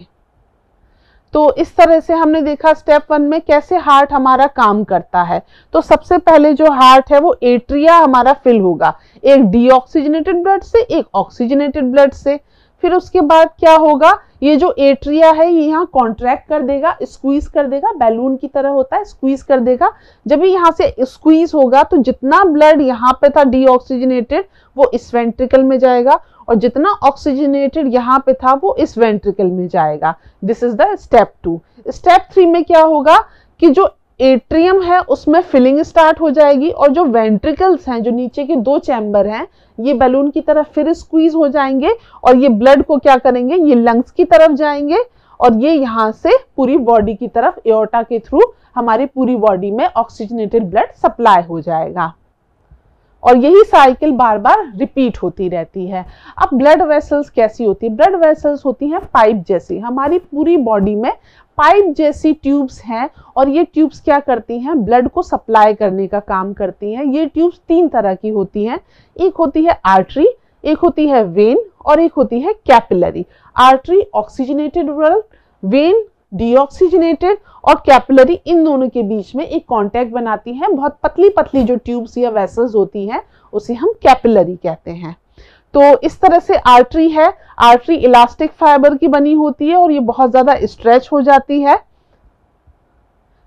तो इस तरह से हमने देखा स्टेप 1 में कैसे हार्ट हमारा काम करता है। तो सबसे पहले जो हार्ट है वो एट्रिया हमारा फिल होगा, एक डीऑक्सीजनेटेड ब्लड से, एक ऑक्सीजनेटेड ब्लड से। फिर उसके बाद क्या होगा, ये जो एट्रिया है ये यहाँ कॉन्ट्रैक्ट कर देगा, स्क्वीज कर देगा, बैलून की तरह होता है, स्क्वीज कर देगा। जब भी यहाँ से स्क्वीज होगा तो जितना ब्लड यहाँ पे था डीऑक्सीजनेटेड वो इस वेंट्रिकल में जाएगा और जितना ऑक्सीजनेटेड यहाँ पे था वो इस वेंट्रिकल में जाएगा। This is the step 2। Step 3 में क्या होगा कि जो एट्रियम है उसमें फिलिंग स्टार्ट हो जाएगी और जो वेंट्रिकल्स हैं, जो नीचे के 2 चैम्बर हैं, ये बैलून की तरफ फिर स्क्वीज हो जाएंगे और ये ब्लड को क्या करेंगे, ये लंग्स की तरफ जाएंगे और ये यहाँ से पूरी बॉडी की तरफ एओर्टा के थ्रू हमारी पूरी बॉडी में ऑक्सीजनेटेड ब्लड सप्लाई हो जाएगा और यही साइकिल बार बार रिपीट होती रहती है। अब ब्लड वेसल्स कैसी होती है, ब्लड वेसल्स होती हैं पाइप जैसी, हमारी पूरी बॉडी में पाइप जैसी ट्यूब्स हैं और ये ट्यूब्स क्या करती हैं, ब्लड को सप्लाई करने का काम करती हैं। ये ट्यूब्स 3 तरह की होती हैं, एक होती है आर्टरी, एक होती है वेन और एक होती है capillary. Artery oxygenated blood, when deoxygenated, और कैपिलरी इन दोनों के बीच में एक कांटेक्ट बनाती है। बहुत पतली पतली जो ट्यूब्स या वेसल्स होती हैं उसे हम कैपिलरी कहते हैं। तो इस तरह से आर्टरी है, आर्टरी इलास्टिक फाइबर की बनी होती है और ये बहुत ज्यादा स्ट्रेच हो जाती है।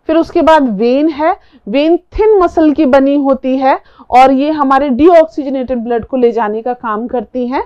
फिर उसके बाद वेन है, वेन थिन मसल की बनी होती है और ये हमारे डीऑक्सीजनेटेड ब्लड को ले जाने का काम करती हैं।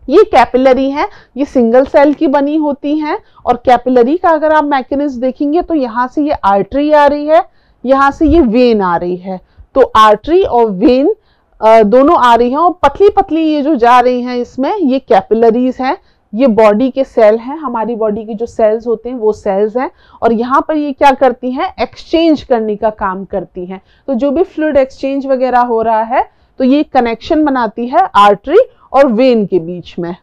ये कैपिलरी है, ये सिंगल सेल की बनी होती हैं और कैपिलरी का अगर आप मैकेनिज्म देखेंगे तो यहाँ से ये आर्टरी आ रही है, यहाँ से ये वेन आ रही है। तो आर्टरी और वेन दोनों आ रही हैं और पतली पतली ये जो जा रही हैं इसमें ये कैपिलरीज हैं। ये बॉडी के सेल हैं, हमारी बॉडी के जो सेल्स होते हैं वो सेल्स हैं और यहाँ पर ये क्या करती हैं, एक्सचेंज करने का काम करती हैं। तो जो भी फ्लूइड एक्सचेंज वगैरह हो रहा है तो ये कनेक्शन बनाती है आर्टरी और वेन के बीच में।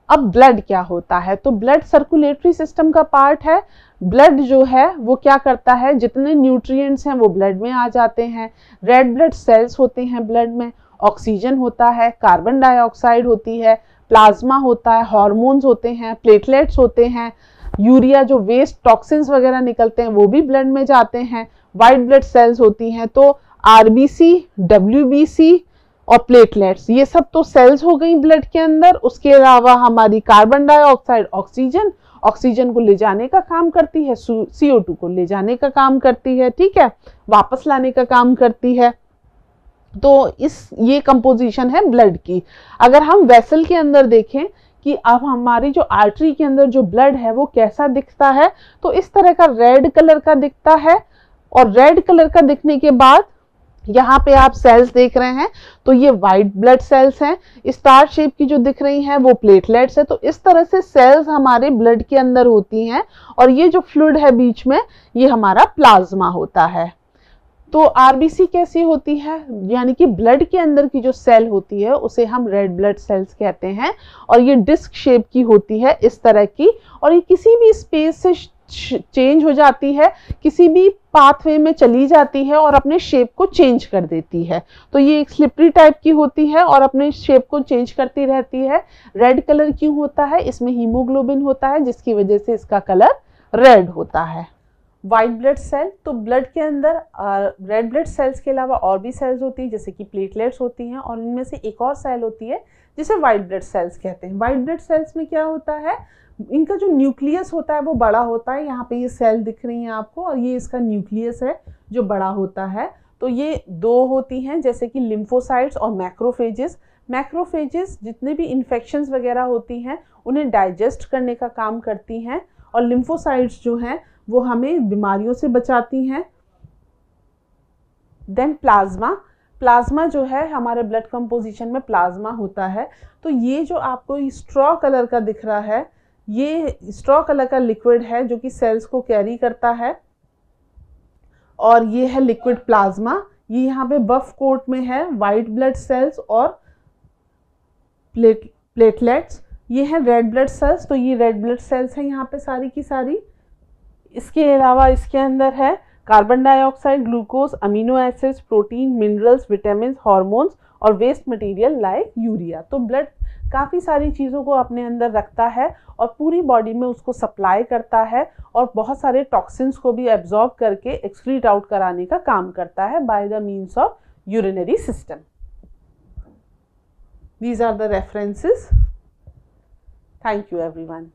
अब ब्लड क्या होता है, तो ब्लड सर्कुलेटरी सिस्टम का पार्ट है। ब्लड जो है वो क्या करता है, जितने न्यूट्रिएंट्स हैं वो ब्लड में आ जाते हैं। रेड ब्लड सेल्स होते हैं ब्लड में, ऑक्सीजन होता है, कार्बन डाइऑक्साइड होती है, प्लाज्मा होता है, हार्मोन्स होते हैं, प्लेटलेट्स होते हैं, यूरिया जो वेस्ट टॉक्सिन्स वगैरह निकलते हैं वो भी ब्लड में जाते हैं, वाइट ब्लड सेल्स होती हैं। तो आरबीसी, डब्ल्यूबीसी और प्लेटलेट्स ये सब तो सेल्स हो गई ब्लड के अंदर। उसके अलावा हमारी कार्बन डाइऑक्साइड ऑक्सीजन, ऑक्सीजन को ले जाने का काम करती है, CO2 को ले जाने का काम करती है, ठीक है, वापस लाने का काम करती है। तो ये कंपोजिशन है ब्लड की। अगर हम वेसल के अंदर देखें कि अब हमारी जो आर्टरी के अंदर जो ब्लड है वो कैसा दिखता है, तो इस तरह का रेड कलर का दिखता है और रेड कलर का दिखने के बाद यहाँ पे आप सेल्स देख रहे हैं तो ये वाइट ब्लड सेल्स हैं, स्टार शेप की जो दिख रही हैं वो प्लेटलेट्स है। तो इस तरह से सेल्स हमारे ब्लड के अंदर होती हैं और ये जो फ्लूइड है बीच में ये हमारा प्लाज्मा होता है। तो आरबीसी कैसी होती है, यानी कि ब्लड के अंदर की जो सेल होती है उसे हम रेड ब्लड सेल्स कहते हैं और ये डिस्क शेप की होती है इस तरह की, और ये किसी भी स्पेस से चेंज हो जाती है, किसी भी पाथवे में चली जाती है और अपने शेप को चेंज कर देती है। तो ये एक स्लिपरी टाइप की होती है और अपने शेप को चेंज करती रहती है। रेड कलर क्यों होता है, इसमें हीमोग्लोबिन होता है जिसकी वजह से इसका कलर रेड होता है। वाइट ब्लड सेल, तो ब्लड के अंदर रेड ब्लड सेल्स के अलावा और भी सेल्स होती हैं जैसे कि प्लेटलेट्स होती हैं और इनमें से एक और सेल होती है जिसे वाइट ब्लड सेल्स कहते हैं। वाइट ब्लड सेल्स में क्या होता है, इनका जो न्यूक्लियस होता है वो बड़ा होता है। यहाँ पे ये सेल दिख रही हैं आपको और ये इसका न्यूक्लियस है जो बड़ा होता है। तो ये दो होती हैं जैसे कि लिम्फोसाइट्स और मैक्रोफेजेस। मैक्रोफेजेस जितने भी इन्फेक्शंस वगैरह होती हैं उन्हें डाइजेस्ट करने का काम करती हैं और लिम्फोसाइट्स जो हैं वो हमें बीमारियों से बचाती हैं। देन प्लाज्मा, प्लाज्मा जो है हमारे ब्लड कंपोजिशन में प्लाज्मा होता है। तो ये जो आपको स्ट्रॉ कलर का दिख रहा है ये स्ट्रॉ कलर का लिक्विड है जो कि सेल्स को कैरी करता है और ये है लिक्विड प्लाज्मा। ये यहाँ पे बफ कोट में है वाइट ब्लड सेल्स और प्लेटलेट्स। ये है रेड ब्लड सेल्स, तो ये रेड ब्लड सेल्स हैं यहाँ पे सारी की सारी। इसके अलावा इसके अंदर है carbon dioxide, glucose, amino acids, protein, minerals, vitamin, hormones और वेस्ट मटेरियल लाइक यूरिया। तो ब्लड काफ़ी सारी चीज़ों को अपने अंदर रखता है और पूरी बॉडी में उसको सप्लाई करता है और बहुत सारे टॉक्सिन्स को भी एब्जॉर्ब करके एक्सक्रीट आउट कराने का काम करता है by the means of urinary system. These are the references. Thank you everyone.